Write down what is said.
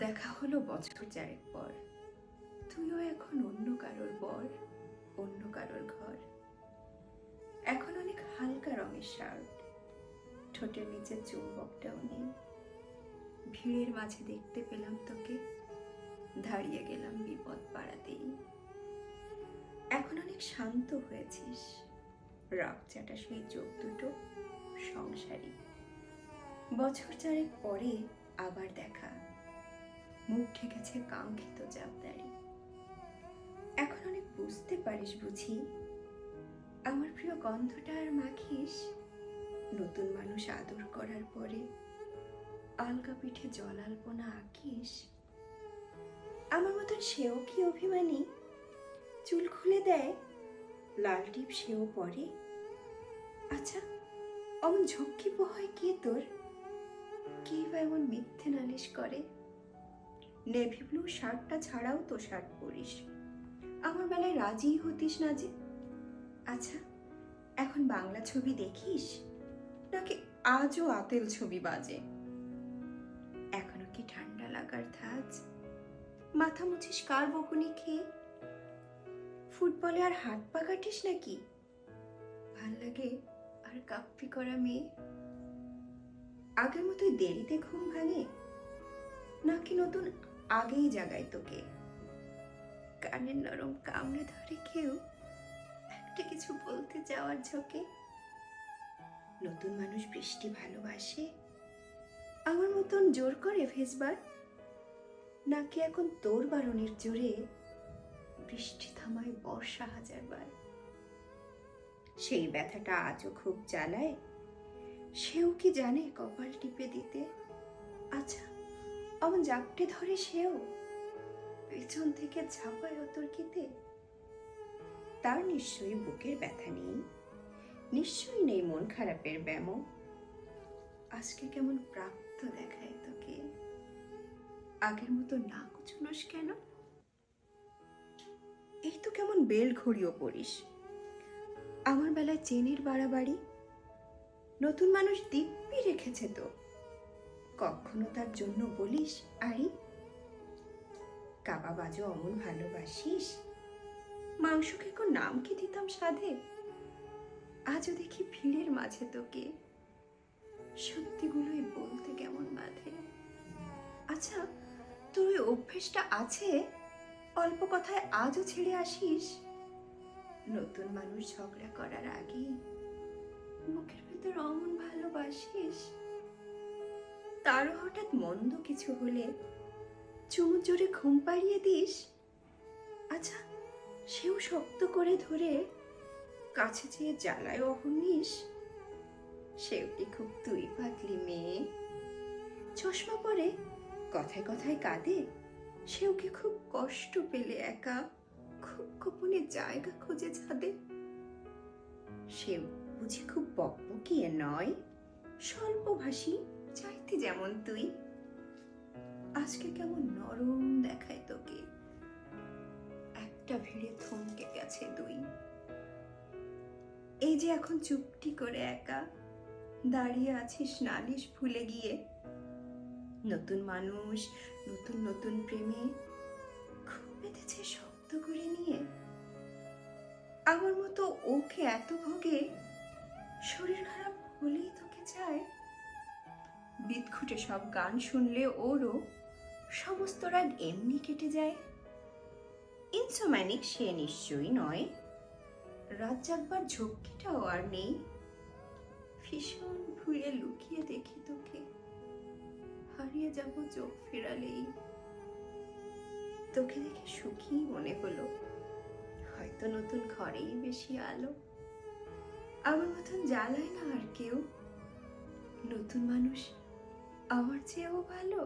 দেখা হলো বছর চারেক পর। তুইও এখন অন্য কারোর বর, অন্য কারোর ঘর। এখন অনেক হালকা রঙের শার্ট, ঠোঁটের নিচে চুম্বকটাও নেই। ভিড়ের মাঝে দেখতে পেলাম তোকে, দাঁড়িয়ে গেলাম বিপদ পাড়াতেই। এখন অনেক শান্ত হয়েছিস, রাগ চাটা সেই চোখ দুটো সংসারী। বছর চারেক পরে আবার দেখা, মুখ ঠেকেছে কাঙ্ক্ষিত জাবদারি। এখন অনেক বুঝতে পারিস বুঝি, আমার প্রিয় গন্ধটা আর মাখিস। নতুন মানুষ আদর করার পরে আলগা পিঠে জলাল্পনা আঁকিস। আমার মতন সেও কি অভিমানী, চুল খুলে দেয়, লাল টিপ সেও পরে। আচ্ছা, অমন ঝক্কি পোহায় কে তোর? কে বা এমন মিথ্যে নালিশ করে? নেভি ব্লু শার্টটা ছাড়াও তো শার্ট পরিস, আমার বেলায় রাজি হতিস না যে। আচ্ছা, এখন বাংলা ছবি দেখিস নাকি আজও আতেল ছবি বাজে? এখনো কি ঠান্ডা লাগার ধাঁচ? মাথা মুছিস কার বকুনি খেয়ে? ফুটবলে আর হাত পা কাটিস নাকি? ভাল লাগে আর কাপ্পি করা মেয়ে? আগের মতোই দেরিতে ঘুম ভাঙে নাকি নতুন আগেই জাগায় তোকে? কানের নরম কামড়ে ধরে কেউ একটা কিছু বলতে যাওয়ার ঝোঁকে? নতুন মানুষ বৃষ্টি ভালোবাসে আমার মতন জোর করে ভেজবার, নাকি এখন তোর বারণের জোরে বৃষ্টি থামায় বর্ষা হাজারবার? সেই ব্যথাটা আজও খুব জ্বালায়, সেও কি জানে কপাল টিপে দিতে? আচ্ছা, অমন জাপটে ধরে সেও পেছন থেকে ঝাঁপায় অতর্কিতে। তার নিশ্চয়ই বুকের ব্যথা নেই, নিশ্চয়ই নেই মন খারাপের ব্যামো। আজকে কেমন প্রাপ্ত দেখায় তোকে, আগের মতো না কুচুনোস কেন? এই তো কেমন বেল ঘড়িও পড়িস, আমার বেলায় চেনের বাড়াবাড়ি। নতুন মানুষ দিব্যি রেখেছে তো, কখনো তার জন্য বলিস আরি? কাবাব আজও অমন ভালোবাসিস, মাংসকে কোন নাম কি দিতাম সাধে? আজও দেখি ভিড়ের মাঝে তোকে, সত্যিগুলোই বলতে কেমন বাধে। আচ্ছা, তোর ওই অভ্যেসটা আছে অল্প কথায় আজও ছেড়ে আসিস? নতুন মানুষ ঝগড়া করার আগেই মুখের ভেতর অমন ভালোবাসিস? তারও হঠাৎ মন্দ কিছু হলে চুমুর জোরে ঘুম পাড়িয়ে দিস? আচ্ছা, সেও শক্ত করে ধরে কাছে চেয়ে জ্বালায় অহর্নিশ? সেও কি খুব তুই পাতলি মেয়ে? চশমা পরে কথায় কথায় কাঁদে, সেও কি খুব কষ্ট পেলে একা, খুব গোপনে জায়গা খোঁজে ছাদে? সেও বুঝি খুব বকবকিয়ে নয়, স্বল্পভাষী, চাইতে যেমন তুই? আজকে কেমন নরম দেখায় তোকে, একটা ভিড়ে থমকে গেছে দুই। এই যে এখন চুপটি করে একা দাঁড়িয়ে আছিস নালিশ ভুলে গিয়ে। নতুন মানুষ, নতুন নতুন প্রেমে খুব বেঁধেছে শব্দ করে নিয়ে। আমার মতো ওকে এত ভোগে, শরীর খারাপ হলেই তোকে চায়। বিদঘুটে সব গান শুনলে ওরও সমস্ত রাগ এমনি কেটে যায়। ইনসোম্যানিক সে নিশ্চয়ই নয়, রাত জাগবার ঝক্কিটাও আর নেই। ভীষণ ভুলে লুকিয়ে দেখি তোকে, হারিয়ে যাব চোখ ফেরালেই। তোকে দেখে সুখী মনে হলো, হয়তো নতুন ঘরেই বেশি আলো। আমার মতন জ্বালায় না আর কেউ, নতুন মানুষ আমার চেয়েও ভালো।